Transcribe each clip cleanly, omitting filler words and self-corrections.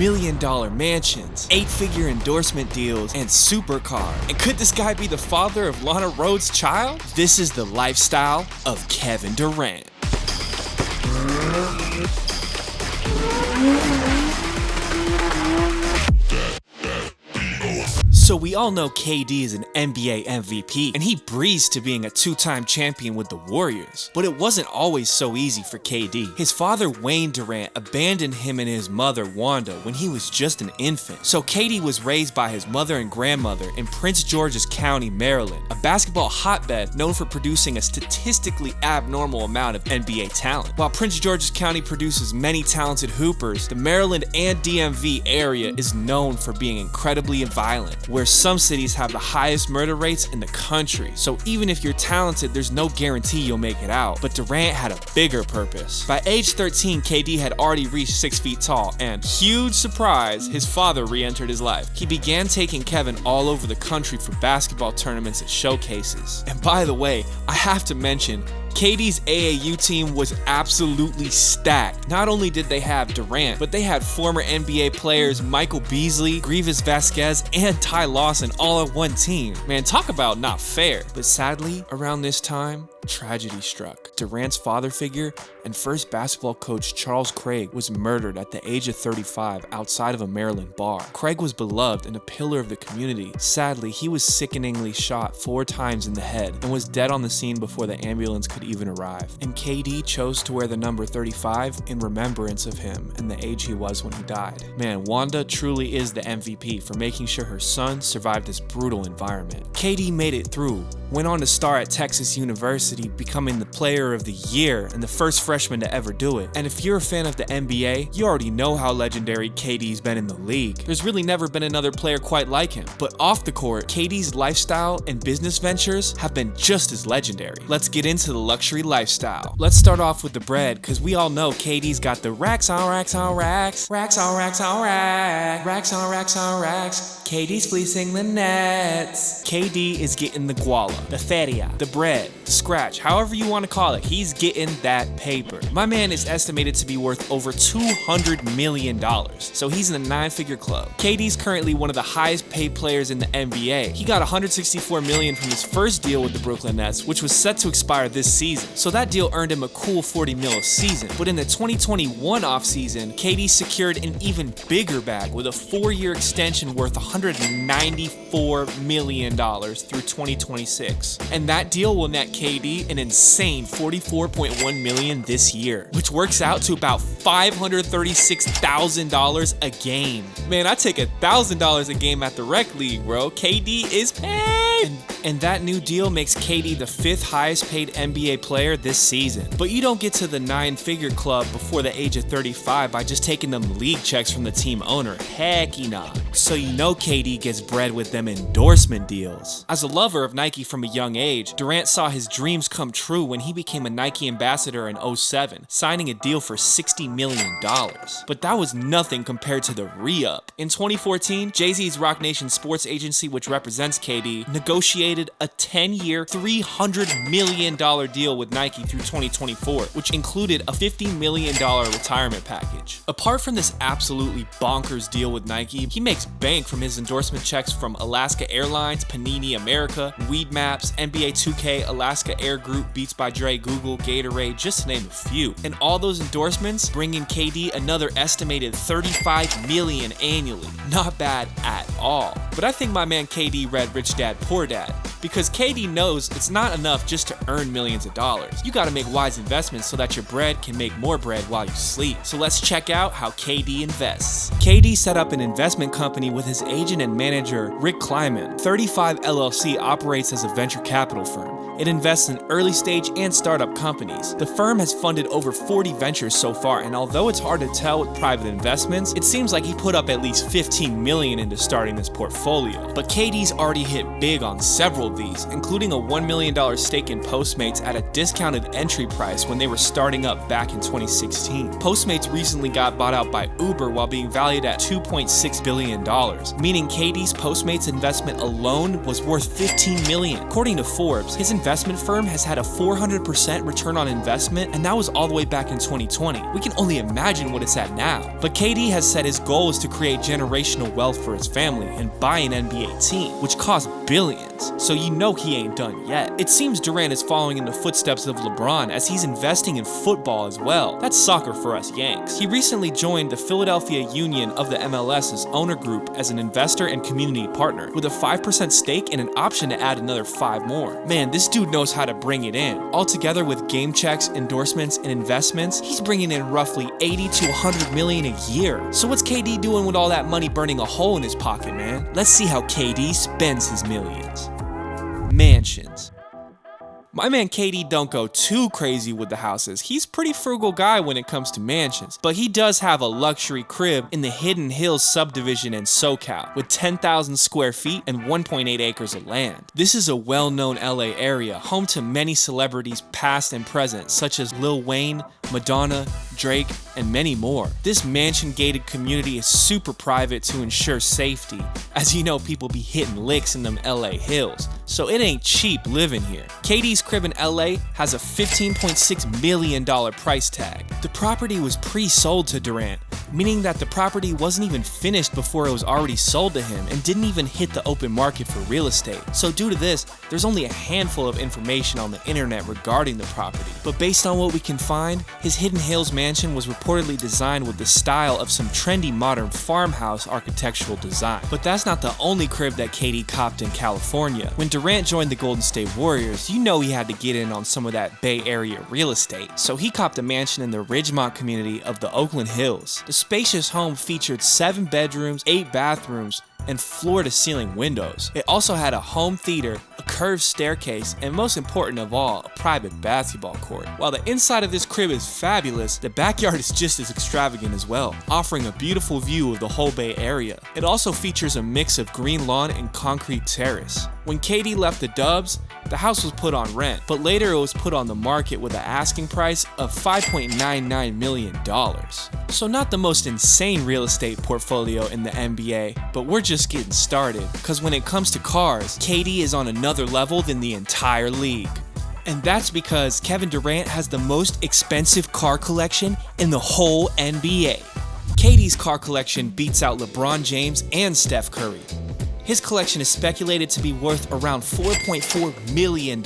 million-dollar mansions, 8-figure endorsement deals, and supercar. And could this guy be the father of Lana Rhoades' child? This is the lifestyle of Kevin Durant. So we all know KD is an NBA MVP, and he breezed to being a 2-time champion with the Warriors. But it wasn't always so easy for KD. His father, Wayne Durant, abandoned him and his mother, Wanda, when he was just an infant. So KD was raised by his mother and grandmother in Prince George's County, Maryland, a basketball hotbed known for producing a statistically abnormal amount of NBA talent. While Prince George's County produces many talented hoopers, the Maryland and DMV area is known for being incredibly violent, where some cities have the highest murder rates in the country. So even if you're talented, there's no guarantee you'll make it out. But Durant had a bigger purpose. By age 13, KD had already reached 6 feet tall, and huge surprise, his father re-entered his life. He began taking Kevin all over the country for basketball tournaments and showcases. And by the way, I have to mention, KD's AAU team was absolutely stacked. Not only did they have Durant, but they had former NBA players Michael Beasley, Grievous Vasquez, and Ty Lawson all on one team. Man, talk about not fair. But sadly, around this time, tragedy struck. Durant's father figure and first basketball coach Charles Craig was murdered at the age of 35 outside of a Maryland bar. Craig was beloved and a pillar of the community. Sadly, he was sickeningly shot 4 times in the head and was dead on the scene before the ambulance could even arrive. And KD chose to wear the number 35 in remembrance of him and the age he was when he died. Man, Wanda truly is the MVP for making sure her son survived this brutal environment. KD made it through, went on to star at Texas University, becoming the player of the year and the first freshman to ever do it. And if you're a fan of the NBA, you already know how legendary KD's been in the league. There's really never been another player quite like him. But off the court, KD's lifestyle and business ventures have been just as legendary. Let's get into the luxury lifestyle. Let's start off with the bread, because we all know KD's got the racks on racks on racks, racks on racks on racks, racks on racks on racks. KD's fleecing the Nets. KD is getting the guala, the feria, the bread, the scratch, however you want to call it. He's getting that paper. My man is estimated to be worth over $200 million, so he's in the 9-figure club. KD's currently one of the highest paid players in the NBA. He got $164 million from his first deal with the Brooklyn Nets, which was set to expire this season. So that deal earned him a cool $40 million a season. But in the 2021 offseason, KD secured an even bigger bag with a 4-year extension worth $194 million through 2026. And that deal will net KD an insane $44.1 million this year, which works out to about $536,000 a game. Man, I take $1,000 a game at the rec league, bro. KD is paid. And that new deal makes KD the 5th highest paid NBA player this season. But you don't get to the 9-figure club before the age of 35 by just taking them league checks from the team owner. Hecky nah. So you know KD gets bread with them endorsement deals. As a lover of Nike from a young age, Durant saw his dreams come true when he became a Nike ambassador in 2007, signing a deal for $60 million. But that was nothing compared to the re-up. In 2014, Jay-Z's Roc Nation sports agency, which represents KD, negotiated a 10-year, $300 million deal with Nike through 2024, which included a $50 million retirement package. Apart from this absolutely bonkers deal with Nike, he makes bank from his endorsement checks from Alaska Airlines, Panini America, Weed Maps, NBA 2K, Alaska Air Group, Beats by Dre, Google, Gatorade, just to name a few. And all those endorsements bring in KD another estimated $35 million annually. Not bad at all. But I think my man KD read Rich Dad Poor Dad, because KD knows it's not enough just to earn millions of dollars. You gotta make wise investments so that your bread can make more bread while you sleep. So let's check out how KD invests. KD set up an investment company with his agent and manager, Rick Kleiman. 35 LLC operates as a venture capital firm. It invests in early stage and startup companies. The firm has funded over 40 ventures so far, and although it's hard to tell with private investments, it seems like he put up at least $15 million into starting this portfolio. But KD's already hit big on several of these, including a $1 million stake in Postmates at a discounted entry price when they were starting up back in 2016. Postmates recently got bought out by Uber while being valued at $2.6 billion, meaning KD's Postmates investment alone was worth $15 million. According to Forbes, his investment investment firm has had a 400% return on investment, and that was all the way back in 2020. We can only imagine what it's at now. But KD has said his goal is to create generational wealth for his family and buy an NBA team, which costs billions, so you know he ain't done yet. It seems Durant is following in the footsteps of LeBron as he's investing in football as well. That's soccer for us Yanks. He recently joined the Philadelphia Union of the MLS's owner group as an investor and community partner, with a 5% stake and an option to add another 5 more. Man, this dude knows how to bring it in. Altogether with game checks, endorsements, and investments, he's bringing in roughly 80 to 100 million a year. So what's KD doing with all that money burning a hole in his pocket, man? Let's see how KD spends his millions. Mansions. My man KD don't go too crazy with the houses. He's a pretty frugal guy when it comes to mansions, but he does have a luxury crib in the Hidden Hills subdivision in SoCal with 10,000 square feet and 1.8 acres of land. This is a well-known LA area, home to many celebrities past and present, such as Lil Wayne, Madonna, Drake, and many more. This mansion-gated community is super private to ensure safety. As you know, people be hitting licks in them LA hills, so it ain't cheap living here. KD's crib in LA has a $15.6 million price tag. The property was pre-sold to Durant, meaning that the property wasn't even finished before it was already sold to him and didn't even hit the open market for real estate. So due to this, there's only a handful of information on the internet regarding the property. But based on what we can find, his Hidden Hills mansion was reportedly designed with the style of some trendy modern farmhouse architectural design. But that's not the only crib that KD copped in California. When Durant joined the Golden State Warriors, you know he had to get in on some of that Bay Area real estate. So he copped a mansion in the Ridgemont community of the Oakland Hills. The spacious home featured 7 bedrooms, 8 bathrooms, and floor-to-ceiling windows. It also had a home theater, a curved staircase, and most important of all, a private basketball court. While the inside of this crib is fabulous, the backyard is just as extravagant as well, offering a beautiful view of the whole Bay Area. It also features a mix of green lawn and concrete terrace. When KD left the Dubs, the house was put on rent, but later it was put on the market with an asking price of $5.99 million. So not the most insane real estate portfolio in the NBA, but we're just getting started, because when it comes to cars, KD is on another level than the entire league. And that's because Kevin Durant has the most expensive car collection in the whole NBA. KD's car collection beats out LeBron James and Steph Curry. His collection is speculated to be worth around $4.4 million.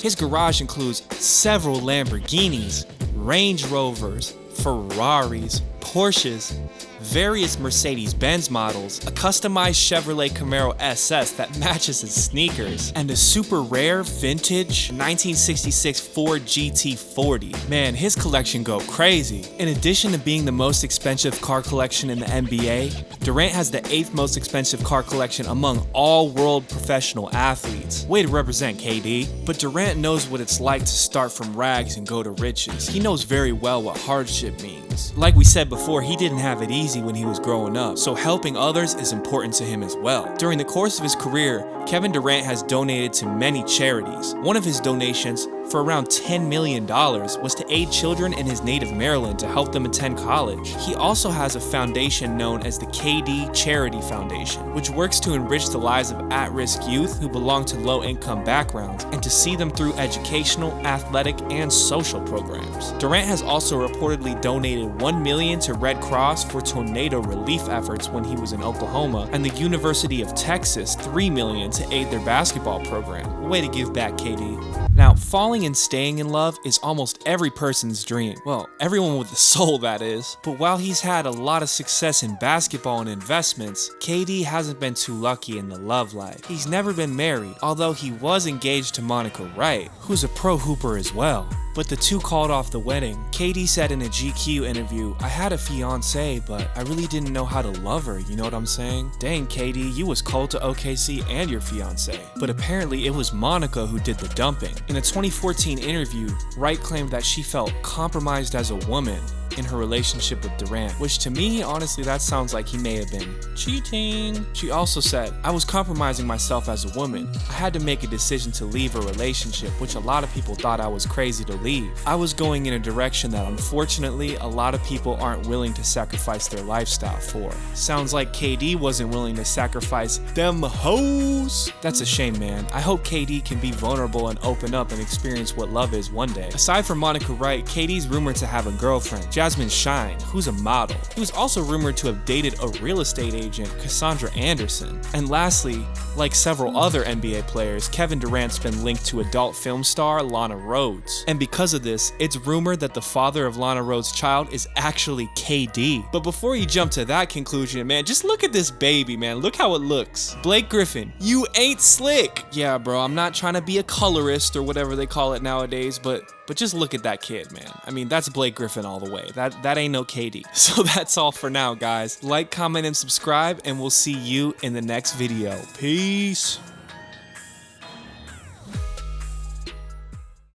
His garage includes several Lamborghinis, Range Rovers, Ferraris, Porsches, various Mercedes-Benz models, a customized Chevrolet Camaro SS that matches his sneakers, and a super rare vintage 1966 Ford GT40. Man, his collection go crazy. In addition to being the most expensive car collection in the NBA, Durant has the 8th most expensive car collection among all world professional athletes. Way to represent, KD. But Durant knows what it's like to start from rags and go to riches. He knows very well what hardship means. Like we said before, he didn't have it easy when he was growing up, so helping others is important to him as well. During the course of his career, Kevin Durant has donated to many charities. One of his donations, for around $10 million, was to aid children in his native Maryland to help them attend college. He also has a foundation known as the KD Charity Foundation, which works to enrich the lives of at-risk youth who belong to low-income backgrounds and to see them through educational, athletic, and social programs. Durant has also reportedly donated $1 million to Red Cross for tornado relief efforts when he was in Oklahoma, and the University of Texas $3 million to aid their basketball program. Way to give back, KD. Now, falling and staying in love is almost every person's dream. Well, everyone with a soul, that is. But while he's had a lot of success in basketball and investments, KD hasn't been too lucky in the love life. He's never been married, although he was engaged to Monica Wright, who's a pro hooper as well. But the two called off the wedding. KD said in a GQ interview, "I had a fiance, but I really didn't know how to love her, you know what I'm saying? Dang, KD, you was cold to OKC and your fiance." But apparently it was Monica who did the dumping. In a 2014 interview, Wright claimed that she felt compromised as a woman in her relationship with Durant, which to me, honestly, that sounds like he may have been cheating. She also said, "I was compromising myself as a woman. I had to make a decision to leave a relationship, which a lot of people thought I was crazy to leave. I was going in a direction that unfortunately a lot of people aren't willing to sacrifice their lifestyle for." Sounds like KD wasn't willing to sacrifice them hoes. That's a shame, man. I hope KD can be vulnerable and open up and experience what love is one day. Aside from Monica Wright, KD's rumored to have a girlfriend, Jasmine Shine, who's a model. He was also rumored to have dated a real estate agent, Cassandra Anderson. And lastly, like several other NBA players, Kevin Durant's been linked to adult film star Lana Rhoades. And because of this, it's rumored that the father of Lana Rhoades' child is actually KD. But before you jump to that conclusion, man, just look at this baby, man. Look how it looks. Blake Griffin, you ain't slick. Yeah, bro, I'm not trying to be a colorist or whatever they call it nowadays, but just look at that kid, man. I mean, that's Blake Griffin all the way. That ain't no KD. So that's all for now, guys. Like, comment, and subscribe, and we'll see you in the next video. Peace.